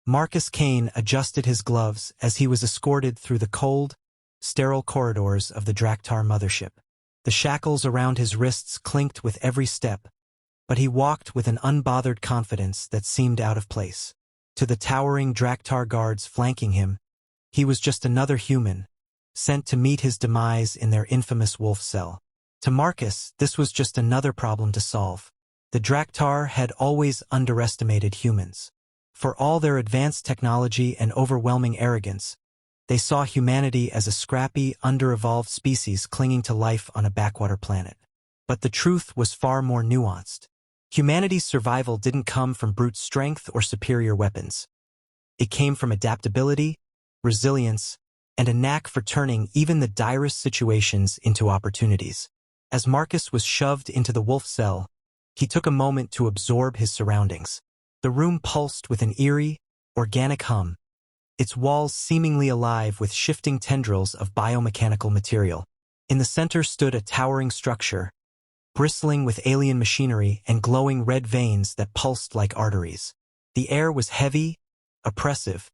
Marcus Kane adjusted his gloves as he was escorted through the cold, sterile corridors of the Drak'tar mothership. The shackles around his wrists clinked with every step, but he walked with an unbothered confidence that seemed out of place. To the towering Drak'tar guards flanking him, he was just another human, sent to meet his demise in their infamous wolf cell. To Marcus, this was just another problem to solve. The Drak'tar had always underestimated humans. For all their advanced technology and overwhelming arrogance, they saw humanity as a scrappy, under-evolved species clinging to life on a backwater planet. But the truth was far more nuanced. Humanity's survival didn't come from brute strength or superior weapons. It came from adaptability, resilience, and a knack for turning even the direst situations into opportunities. As Marcus was shoved into the wolf cell, he took a moment to absorb his surroundings. The room pulsed with an eerie, organic hum, its walls seemingly alive with shifting tendrils of biomechanical material. In the center stood a towering structure, bristling with alien machinery and glowing red veins that pulsed like arteries. The air was heavy, oppressive,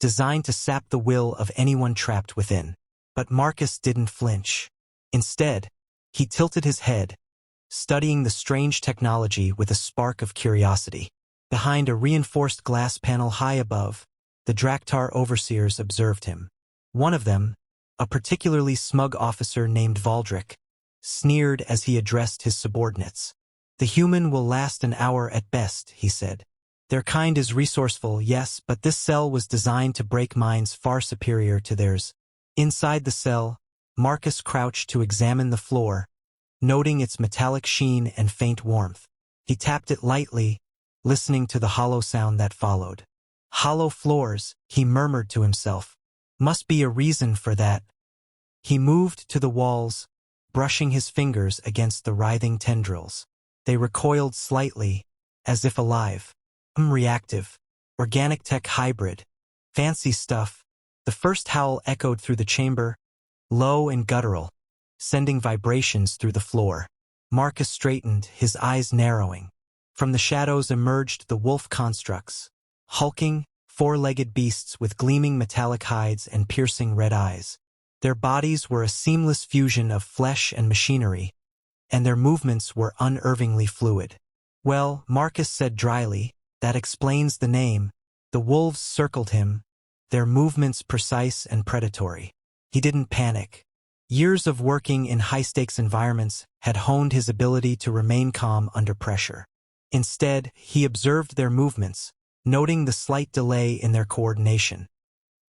designed to sap the will of anyone trapped within. But Marcus didn't flinch. Instead, he tilted his head, studying the strange technology with a spark of curiosity. Behind a reinforced glass panel high above, the Drak'tar overseers observed him. One of them, a particularly smug officer named Valdric, sneered as he addressed his subordinates. "The human will last an hour at best," he said. "Their kind is resourceful, yes, but this cell was designed to break minds far superior to theirs." Inside the cell, Marcus crouched to examine the floor, noting its metallic sheen and faint warmth. He tapped it lightly, listening to the hollow sound that followed. "Hollow floors," he murmured to himself. "Must be a reason for that." He moved to the walls, brushing his fingers against the writhing tendrils. They recoiled slightly, as if alive. Reactive, organic tech hybrid, fancy stuff. The first howl echoed through the chamber, low and guttural, sending vibrations through the floor. Marcus straightened, his eyes narrowing. From the shadows emerged the wolf constructs, hulking, four-legged beasts with gleaming metallic hides and piercing red eyes. Their bodies were a seamless fusion of flesh and machinery, and their movements were unnervingly fluid. "Well," Marcus said dryly, "that explains the name." The wolves circled him, their movements precise and predatory. He didn't panic. Years of working in high-stakes environments had honed his ability to remain calm under pressure. Instead, he observed their movements, noting the slight delay in their coordination,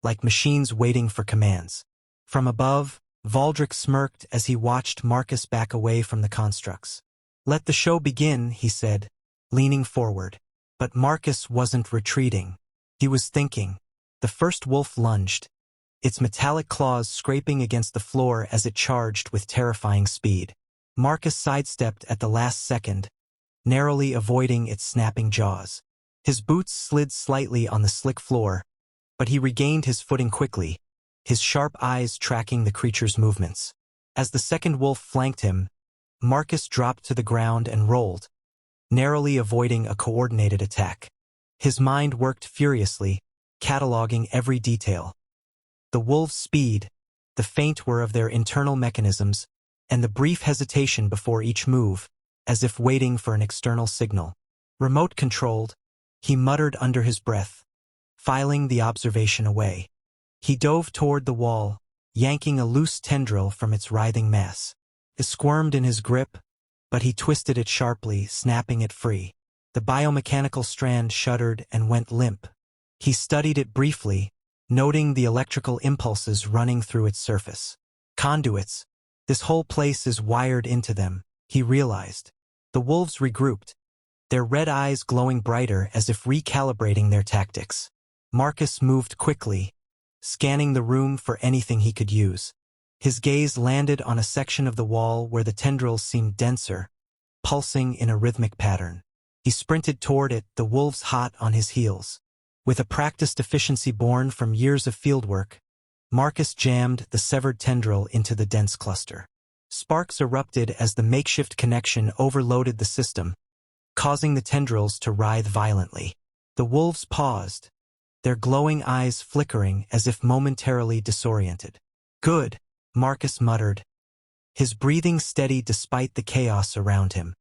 like machines waiting for commands. From above, Valdric smirked as he watched Marcus back away from the constructs. "Let the show begin," he said, leaning forward. But Marcus wasn't retreating. He was thinking. The first wolf lunged, its metallic claws scraping against the floor as it charged with terrifying speed. Marcus sidestepped at the last second, narrowly avoiding its snapping jaws. His boots slid slightly on the slick floor, but he regained his footing quickly, his sharp eyes tracking the creature's movements. As the second wolf flanked him, Marcus dropped to the ground and rolled, narrowly avoiding a coordinated attack. His mind worked furiously, cataloging every detail. The wolves' speed, the faint whir of their internal mechanisms, and the brief hesitation before each move, as if waiting for an external signal. "Remote-controlled," he muttered under his breath, filing the observation away. He dove toward the wall, yanking a loose tendril from its writhing mass. It squirmed in his grip, but he twisted it sharply, snapping it free. The biomechanical strand shuddered and went limp. He studied it briefly, noting the electrical impulses running through its surface. "Conduits. This whole place is wired into them," he realized. The wolves regrouped, their red eyes glowing brighter as if recalibrating their tactics. Marcus moved quickly, scanning the room for anything he could use. His gaze landed on a section of the wall where the tendrils seemed denser, pulsing in a rhythmic pattern. He sprinted toward it, the wolves hot on his heels. With a practiced efficiency born from years of fieldwork, Marcus jammed the severed tendril into the dense cluster. Sparks erupted as the makeshift connection overloaded the system, causing the tendrils to writhe violently. The wolves paused, their glowing eyes flickering as if momentarily disoriented. "Good," Marcus muttered, his breathing steady despite the chaos around him.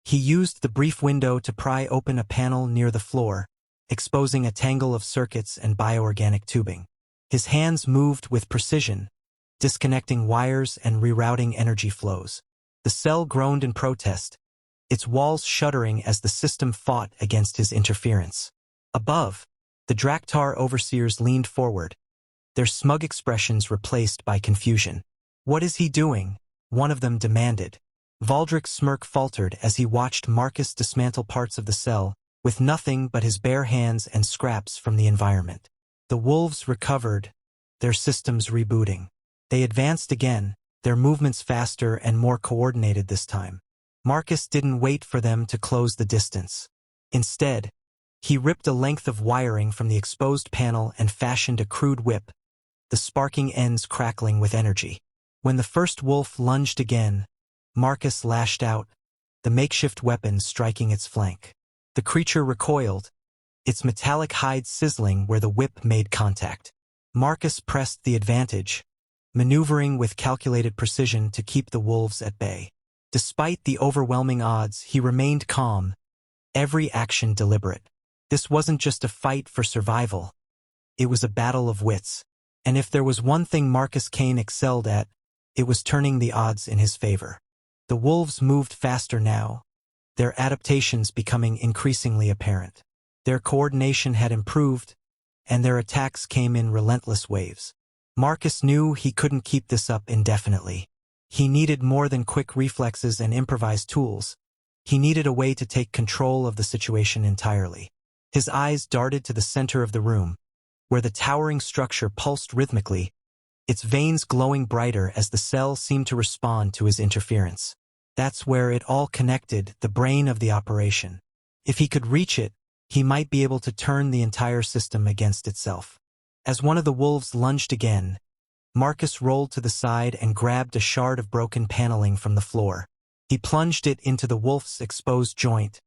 He used the brief window to pry open a panel near the floor, exposing a tangle of circuits and bioorganic tubing. His hands moved with precision, disconnecting wires and rerouting energy flows. The cell groaned in protest, its walls shuddering as the system fought against his interference. Above, the Drak'tar overseers leaned forward, their smug expressions replaced by confusion. "What is he doing?" one of them demanded. Valdrick's smirk faltered as he watched Marcus dismantle parts of the cell, with nothing but his bare hands and scraps from the environment. The wolves recovered, their systems rebooting. They advanced again, their movements faster and more coordinated this time. Marcus didn't wait for them to close the distance. Instead, he ripped a length of wiring from the exposed panel and fashioned a crude whip, the sparking ends crackling with energy. When the first wolf lunged again, Marcus lashed out, the makeshift weapon striking its flank. The creature recoiled, its metallic hide sizzling where the whip made contact. Marcus pressed the advantage, maneuvering with calculated precision to keep the wolves at bay. Despite the overwhelming odds, he remained calm, every action deliberate. This wasn't just a fight for survival. It was a battle of wits. And if there was one thing Marcus Kane excelled at, it was turning the odds in his favor. The wolves moved faster now, their adaptations becoming increasingly apparent. Their coordination had improved, and their attacks came in relentless waves. Marcus knew he couldn't keep this up indefinitely. He needed more than quick reflexes and improvised tools. He needed a way to take control of the situation entirely. His eyes darted to the center of the room, where the towering structure pulsed rhythmically, its veins glowing brighter as the cell seemed to respond to his interference. That's where it all connected, the brain of the operation. If he could reach it, he might be able to turn the entire system against itself. As one of the wolves lunged again, Marcus rolled to the side and grabbed a shard of broken paneling from the floor. He plunged it into the wolf's exposed joint,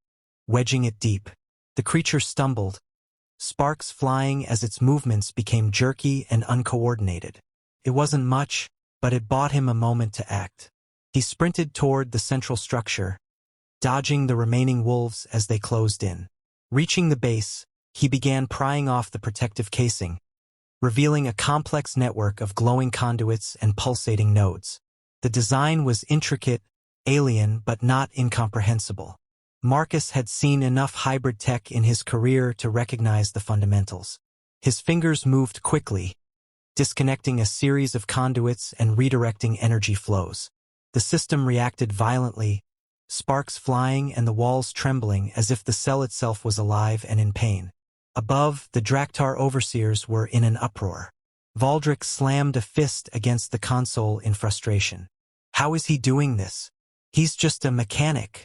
wedging it deep. The creature stumbled, sparks flying as its movements became jerky and uncoordinated. It wasn't much, but it bought him a moment to act. He sprinted toward the central structure, dodging the remaining wolves as they closed in. Reaching the base, he began prying off the protective casing, revealing a complex network of glowing conduits and pulsating nodes. The design was intricate, alien, but not incomprehensible. Marcus had seen enough hybrid tech in his career to recognize the fundamentals. His fingers moved quickly, disconnecting a series of conduits and redirecting energy flows. The system reacted violently, sparks flying and the walls trembling as if the cell itself was alive and in pain. Above, the Drak'tar overseers were in an uproar. Valdrick slammed a fist against the console in frustration. How is he doing this? He's just a mechanic.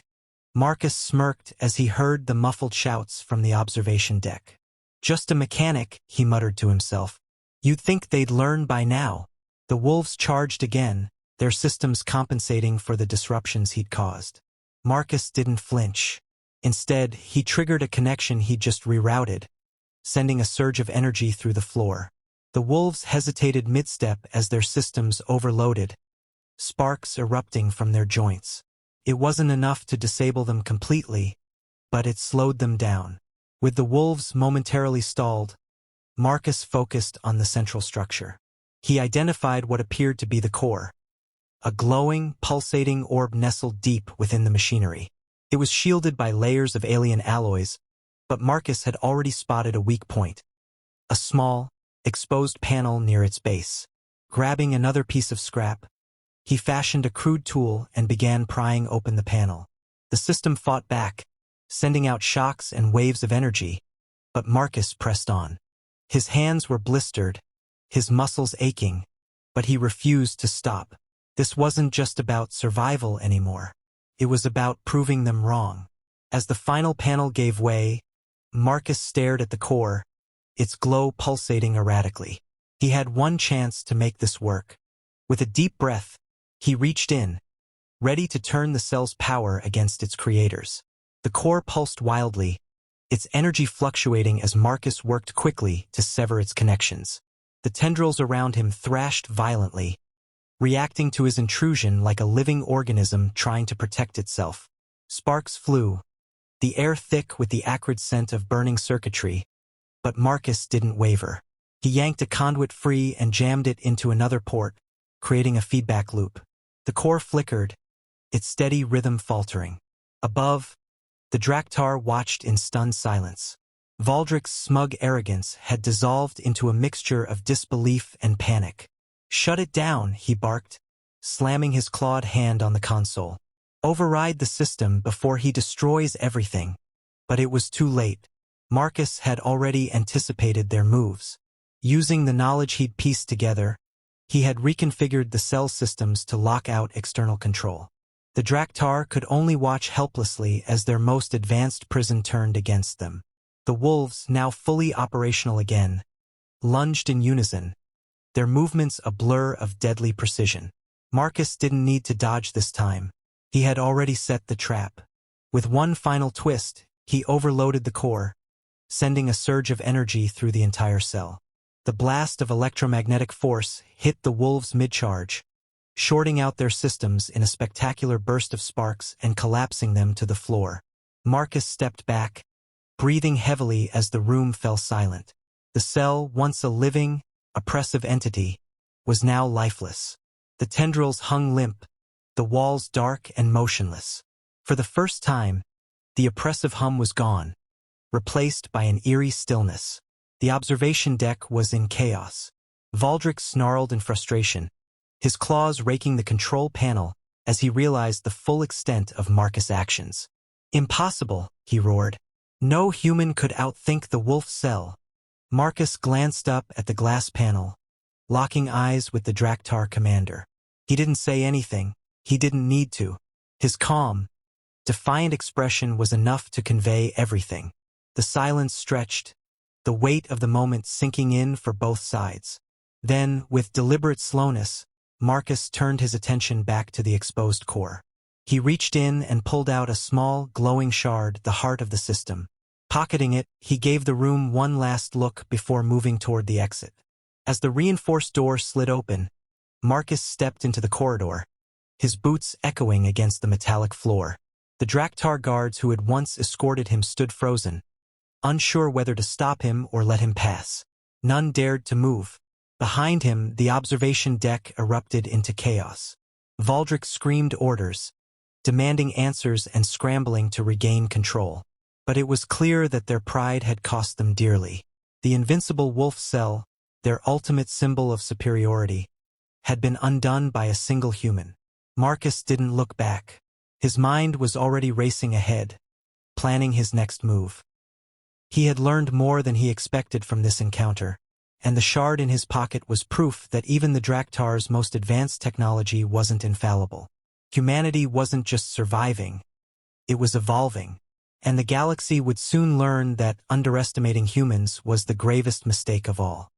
Marcus smirked as he heard the muffled shouts from the observation deck. Just a mechanic, he muttered to himself. You'd think they'd learn by now. The wolves charged again, their systems compensating for the disruptions he'd caused. Marcus didn't flinch. Instead, he triggered a connection he'd just rerouted, sending a surge of energy through the floor. The wolves hesitated mid-step as their systems overloaded, sparks erupting from their joints. It wasn't enough to disable them completely, but it slowed them down. With the wolves momentarily stalled, Marcus focused on the central structure. He identified what appeared to be the core, a glowing, pulsating orb nestled deep within the machinery. It was shielded by layers of alien alloys, but Marcus had already spotted a weak point, a small, exposed panel near its base. Grabbing another piece of scrap, he fashioned a crude tool and began prying open the panel. The system fought back, sending out shocks and waves of energy, but Marcus pressed on. His hands were blistered, his muscles aching, but he refused to stop. This wasn't just about survival anymore. It was about proving them wrong. As the final panel gave way, Marcus stared at the core, its glow pulsating erratically. He had one chance to make this work. With a deep breath, he reached in, ready to turn the cell's power against its creators. The core pulsed wildly, its energy fluctuating as Marcus worked quickly to sever its connections. The tendrils around him thrashed violently, reacting to his intrusion like a living organism trying to protect itself. Sparks flew, the air thick with the acrid scent of burning circuitry, but Marcus didn't waver. He yanked a conduit free and jammed it into another port, creating a feedback loop. The core flickered, its steady rhythm faltering. Above, the Drak'tar watched in stunned silence. Valdric's smug arrogance had dissolved into a mixture of disbelief and panic. "Shut it down," he barked, slamming his clawed hand on the console. "Override the system before he destroys everything." But it was too late. Marcus had already anticipated their moves. Using the knowledge he'd pieced together, he had reconfigured the cell systems to lock out external control. The Drak'tar could only watch helplessly as their most advanced prison turned against them. The wolves, now fully operational again, lunged in unison, their movements a blur of deadly precision. Marcus didn't need to dodge this time. He had already set the trap. With one final twist, he overloaded the core, sending a surge of energy through the entire cell. The blast of electromagnetic force hit the wolves mid-charge, shorting out their systems in a spectacular burst of sparks and collapsing them to the floor. Marcus stepped back, breathing heavily as the room fell silent. The cell, once a living, oppressive entity, was now lifeless. The tendrils hung limp, the walls dark and motionless. For the first time, the oppressive hum was gone, replaced by an eerie stillness. The observation deck was in chaos. Valdric snarled in frustration, his claws raking the control panel as he realized the full extent of Marcus' actions. "Impossible," he roared. "No human could outthink the wolf cell." Marcus glanced up at the glass panel, locking eyes with the Drak'tar commander. He didn't say anything. He didn't need to. His calm, defiant expression was enough to convey everything. The silence stretched, the weight of the moment sinking in for both sides. Then, with deliberate slowness, Marcus turned his attention back to the exposed core. He reached in and pulled out a small, glowing shard, the heart of the system. Pocketing it, he gave the room one last look before moving toward the exit. As the reinforced door slid open, Marcus stepped into the corridor, his boots echoing against the metallic floor. The Drak'tar guards who had once escorted him stood frozen, unsure whether to stop him or let him pass. None dared to move. Behind him, the observation deck erupted into chaos. Valdric screamed orders, demanding answers and scrambling to regain control. But it was clear that their pride had cost them dearly. The invincible wolf cell, their ultimate symbol of superiority, had been undone by a single human. Marcus didn't look back. His mind was already racing ahead, planning his next move. He had learned more than he expected from this encounter, and the shard in his pocket was proof that even the Drak'tar's most advanced technology wasn't infallible. Humanity wasn't just surviving, it was evolving, and the galaxy would soon learn that underestimating humans was the gravest mistake of all.